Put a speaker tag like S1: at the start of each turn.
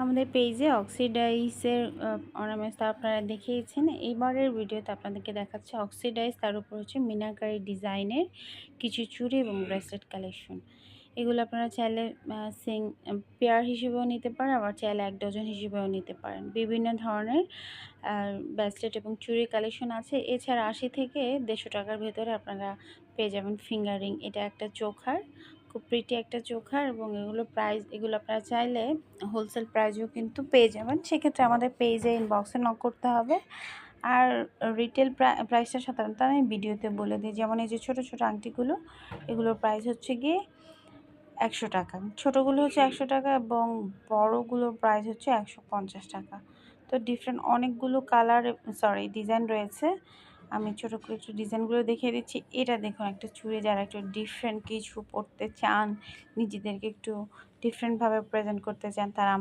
S1: আমাদের পেজে অক্সিডাইজের অর্নামেন্টস আপনারা দেখিয়েছেন। এইবারের ভিডিওতে আপনাদেরকে দেখাচ্ছে অক্সিডাইজ, তার উপর হচ্ছে মিনাকারি ডিজাইনের কিছু চুড়ি এবং ব্রেসলেট কালেকশন। এগুলো আপনারা চাইলে পেয়ার হিসেবেও নিতে পারেন, আবার চাইলে 1 ডজন হিসেবেও নিতে পারেন। বিভিন্ন ধরনের ব্রেসলেট এবং চুড়ি কালেকশন আছে। এছাড়া 80 থেকে 150 টাকার ভেতরে আপনারা পেয়ে যাবেন ফিঙ্গারিং। এটা একটা চোখার, খুব প্রিটি একটা চোখার, এবং এগুলো আপনারা চাইলে হোলসেল প্রাইজেও কিন্তু পেয়ে যাবেন। সেক্ষেত্রে আমাদের পেজে ইনবক্সে নক করতে হবে। আর রিটেল প্রাইসটা সাধারণত আমি ভিডিওতে বলে দিই। যেমন এই যে ছোটো ছোটো আংটিগুলো, এগুলোর প্রাইস হচ্ছে গিয়ে 100 টাকা। ছোটোগুলো হচ্ছে 100 টাকা এবং বড়গুলোর প্রাইস হচ্ছে 150 টাকা। তো ডিফারেন্ট অনেকগুলো ডিজাইন রয়েছে। আমি ছোটো করে একটু ডিজাইনগুলো দেখিয়ে দিচ্ছি। এটা দেখুন, একটা চুড়ি, যারা একটু ডিফারেন্ট কিছু পরতে চান, নিজেদেরকে একটু ডিফারেন্টভাবে প্রেজেন্ট করতে চান, তারা